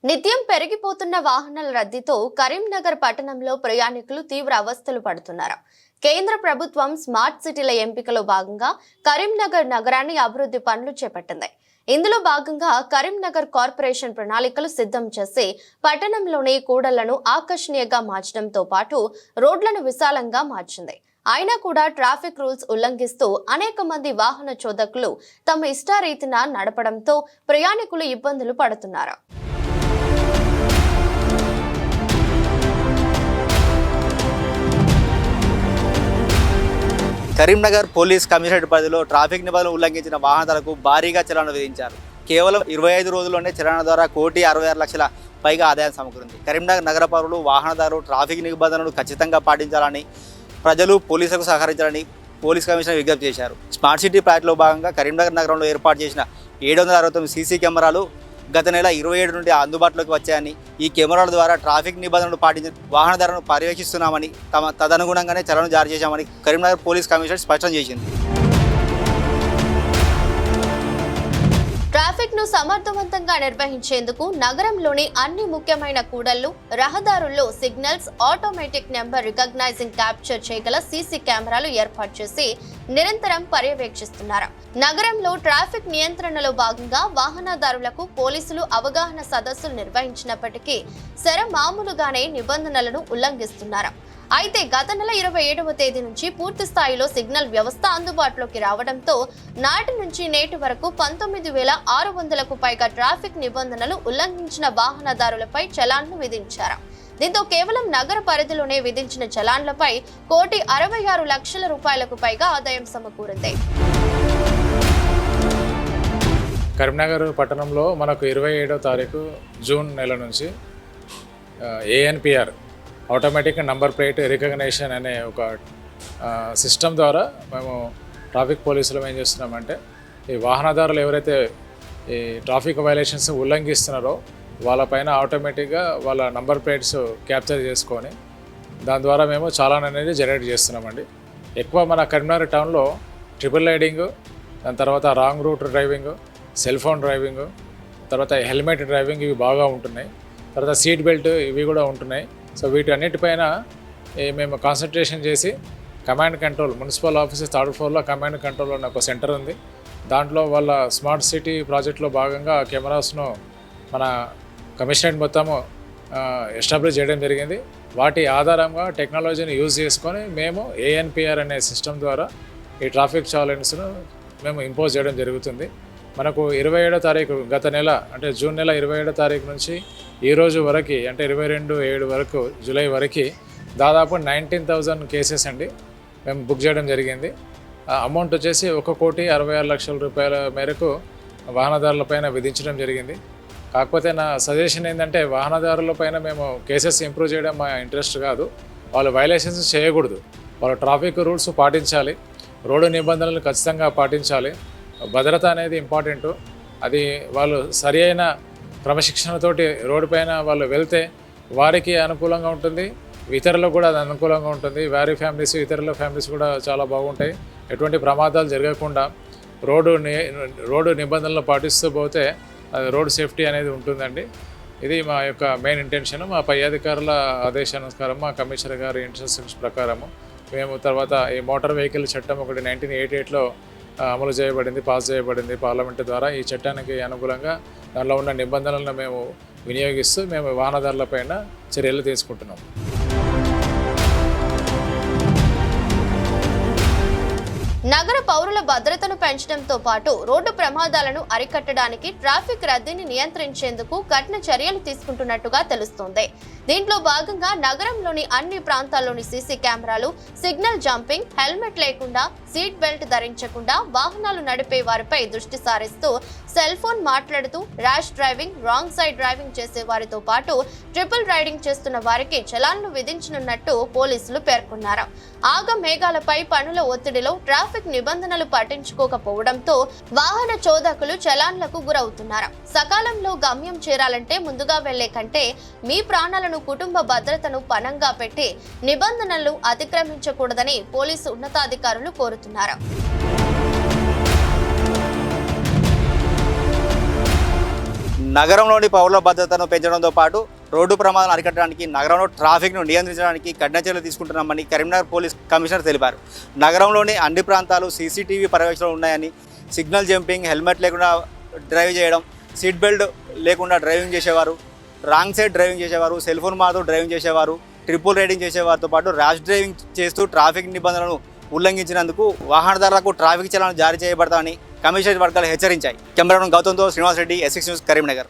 నిత్యం పెరిగిపోతున్న వాహనాల రద్దీతో కరీంనగర్ పట్టణంలో ప్రయాణికులు తీవ్ర అవస్థలు పడుతున్నారు. కేంద్ర ప్రభుత్వం స్మార్ట్ సిటీల ఎంపికలో భాగంగా కరీంనగర్ నగరాన్ని అభివృద్ధి పనులు చేపట్టింది. ఇందులో భాగంగా కరీంనగర్ కార్పొరేషన్ ప్రణాళికలు సిద్ధం చేసి పట్టణంలోని కూడళ్లను ఆకర్షణీయంగా మార్చడంతో పాటు రోడ్లను విశాలంగా మార్చింది. అయినా కూడా ట్రాఫిక్ రూల్స్ ఉల్లంఘిస్తూ అనేక మంది వాహన చోదకులు తమ ఇష్టారీతిన నడపడంతో ప్రయాణికులు ఇబ్బందులు పడుతున్నారు. కరీంనగర్ పోలీస్ కమిషనరేట్ పరిధిలో ట్రాఫిక్ నిబంధనలు ఉల్లంఘించిన వాహనాలకు భారీగా చలానా విధించారు. కేవలం 25 రోజుల్లోనే చలానా ద్వారా 1,66,00,000 పైగా ఆదాయం సమకూరింది. కరీంనగర్ నగర పౌరులు, వాహనదారులు ట్రాఫిక్ నిబంధనలు ఖచ్చితంగా పాటించాలని, ప్రజలు పోలీసులకు సహకరించాలని పోలీస్ కమిషనర్ విజ్ఞప్తి చేశారు. స్మార్ట్ సిటీ ప్రాజెక్టులో భాగంగా కరీంనగర్ నగరంలో ఏర్పాటు చేసిన 769 సీసీ కెమెరాలు గత నెల 27 నుండి అందుబాటులోకి వచ్చాయని, ఈ కెమెరాల ద్వారా ట్రాఫిక్ నిబంధనలు పాటించిన వాహనదారులను పర్యవేక్షిస్తున్నామని, తదనుగుణంగానే చలాను జారీ చేశామని కరీంనగర్ పోలీస్ కమిషనర్ స్పష్టం చేసింది. ట్రాఫిక్ ను సమర్థవంతంగా నిర్వహించేందుకు నగరంలోని అన్ని ముఖ్యమైన కూడళ్లు, రహదారుల్లో signals, automatic number recognising capture చేయగల సీసీ కెమెరాలు ఏర్పాటు చేసి నిరంతరం పర్యవేక్షిస్తున్నారు. నగరంలో ట్రాఫిక్ నియంత్రణలో భాగంగా వాహనదారులకు పోలీసులు అవగాహన సదస్సులు నిర్వహించినప్పటికీ మామూలుగానే నిబంధనలను ఉల్లంఘిస్తున్నారు. అయితే గత నెల 27వ తేదీ నుంచి పూర్తి స్థాయిలో సిగ్నల్ వ్యవస్థ అందుబాటులోకి రావడంతో నాటి నుంచి నేటి వరకు 19,600కు పైగా ట్రాఫిక్ నిబంధనలు ఉల్లంఘించిన వాహనదారులపై చలాన్లు విధించారు. దీంతో కేవలం నగర పరిధిలోనే విధించిన చలాన్లపై 1,66,00,000 రూపాయలకు పైగా ఆదాయం సమకూరింది. కరీంనగర్ పట్టణంలో మనకు 27వ తారీఖు జూన్ నెల నుంచి ANPR automatic number plate recognition అనే ఒక సిస్టమ్ ద్వారా మేము ట్రాఫిక్ పోలీసులు ఏం చేస్తున్నామంటే, ఈ వాహనదారులు ఎవరైతే ఈ ట్రాఫిక్ వైలేషన్స్ ఉల్లంఘిస్తున్నారో వాళ్ళపైన ఆటోమేటిక్గా వాళ్ళ నంబర్ ప్లేట్స్ క్యాప్చర్ చేసుకొని దాని ద్వారా మేము చాలాన్ అనేది జనరేట్ చేస్తున్నామండి. ఎక్కువ మన కరీంనగర్ టౌన్లో ట్రిపుల్ రైడింగ్, దాని తర్వాత wrong route driving, cell phone driving, తర్వాత హెల్మెట్ డ్రైవింగ్ ఇవి బాగా ఉంటున్నాయి. తర్వాత సీట్ బెల్ట్ ఇవి కూడా ఉంటున్నాయి. సో వీటన్నిటిపైన మేము కాన్సన్ట్రేషన్ చేసి command control, municipal offices 3rd ఫ్లోర్లో కమాండ్ కంట్రోల్ అనే ఒక సెంటర్ ఉంది. దాంట్లో వాళ్ళ స్మార్ట్ సిటీ ప్రాజెక్ట్లో భాగంగా కెమెరాస్ను మన కమిషనరేట్ మొత్తము ఎస్టాబ్లిష్ చేయడం జరిగింది. వాటి ఆధారంగా టెక్నాలజీని యూజ్ చేసుకొని మేము ANPR అనే సిస్టమ్ ద్వారా ఈ ట్రాఫిక్ ఛాలెంజ్ను మేము ఇంపోజ్ చేయడం జరుగుతుంది. మనకు 27వ తారీఖు గత నెల అంటే జూన్ నెల 27వ తారీఖు నుంచి ఈ రోజు వరకు అంటే 22/7 వరకు జూలై వరకు దాదాపు 19,000 కేసెస్ అండి మేము బుక్ చేయడం జరిగింది. అమౌంట్ వచ్చేసి 1,66,00,000 రూపాయల మేరకు వాహనదారులపైన విధించడం జరిగింది. కాకపోతే నా సజెషన్ ఏంటంటే, వాహనదారులపైన మేము కేసెస్ ఇంప్రూవ్ చేయడం మా ఇంట్రెస్ట్ కాదు. వాళ్ళు వైలేషన్స్ చేయకూడదు. వాళ్ళు ట్రాఫిక్ రూల్స్ పాటించాలి, రోడ్డు నిబంధనలు ఖచ్చితంగా పాటించాలి. భద్రత అనేది ఇంపార్టెంట్. అది వాళ్ళు సరి అయిన క్రమశిక్షణతోటి రోడ్డు పైన వాళ్ళు వెళ్తే వారికి అనుకూలంగా ఉంటుంది, ఇతరులకు కూడా అది అనుకూలంగా ఉంటుంది. వారి ఫ్యామిలీస్, ఇతరుల ఫ్యామిలీస్ కూడా చాలా బాగుంటాయి. ఎటువంటి ప్రమాదాలు జరగకుండా రోడ్డు నిబంధనలు పాటిస్తూ పోతే అది రోడ్ సేఫ్టీ అనేది ఉంటుందండి. ఇది మా యొక్క మెయిన్ ఇంటెన్షన్. మా పై అధికారుల ఆదేశానుసారం, మా కమిషనర్ గారి ఇన్స్ట్రక్షన్స్ ప్రకారము మేము తర్వాత ఈ మోటార్ వెహికల్ చట్టం ఒకటి 1988లో అమలు చేయబడింది, పాస్ చేయబడింది పార్లమెంటు ద్వారా. ఈ చట్టానికి అనుగుణంగా దానిలో ఉన్న నిబంధనలను మేము వినియోగిస్తూ మేము వాహనదారులపైన చర్యలు తీసుకుంటున్నాం. నగర పౌరుల భద్రతను పెంచడంతో పాటు రోడ్డు ప్రమాదాలను అరికట్టడానికి ట్రాఫిక్ రద్దీని నియంత్రించేందుకు కఠిన చర్యలు తీసుకుంటున్నట్టుగా తెలుస్తోంది. దీంట్లో భాగంగా నగరంలోని అన్ని ప్రాంతాల్లోని సీసీ కెమెరాలు, సిగ్నల్ జంపింగ్, హెల్మెట్ లేకుండా, సీట్ బెల్ట్ ధరించకుండా వాహనాలు నడిపే వారిపై దృష్టి సారిస్తూ సెల్ ఫోన్ మాట్లాడుతూ rash driving, wrong side driving చేసే వారితో పాటు ట్రిపుల్ రైడింగ్ చేస్తున్న వారికి చలాన్లు విధించనున్నట్టు పోలీసులు పేర్కొన్నారు. ఆగ మేఘాలపై పనుల ఒత్తిడిలో ట్రాఫిక్ నిబంధనలు పాటించుకోకపోవడంతో వాహన చోదకులు చలాన్లకు గురవుతున్నారు. సకాలంలో గమ్యం చేరాలంటే ముందుగా వెళ్లే కంటే మీ ప్రాణాలను, కుటుంబ భద్రతను పణంగా పెట్టి నిబంధనలు అతిక్రమించకూడదని పోలీసు ఉన్నతాధికారులు కోరుతున్నారు. నగరంలోని పౌరుల భద్రతను పెంచడంతో పాటు రోడ్డు ప్రమాదాలను అరికట్టడానికి నగరంలో ట్రాఫిక్ను నియంత్రించడానికి కఠిన చర్యలు తీసుకుంటున్నామని కరీంనగర్ పోలీస్ కమిషనర్ తెలిపారు. నగరంలోని అన్ని ప్రాంతాలు సీసీటీవీ పర్యవేక్షణలో ఉన్నాయని, సిగ్నల్ జంపింగ్, హెల్మెట్ లేకుండా డ్రైవ్ చేయడం, సీట్ బెల్ట్ లేకుండా డ్రైవింగ్ చేసేవారు, రాంగ్ సైడ్ డ్రైవింగ్ చేసేవారు, సెల్ ఫోన్ మాతో డ్రైవింగ్ చేసేవారు, ట్రిపుల్ రైడింగ్ చేసేవారితో పాటు ర్యాష్ డ్రైవింగ్ చేస్తూ ట్రాఫిక్ నిబంధనలను ఉల్లంఘించినందుకు వాహనదారులకు ట్రాఫిక్ చలాన్ జారీ చేయబడతామని కమిషనరేట్ వర్గాలు హెచ్చరించాయి. కెమెరామెన్ గౌతంతో శ్రీనివాస్ రెడ్డి, S6 న్యూస్, కరీంనగర్.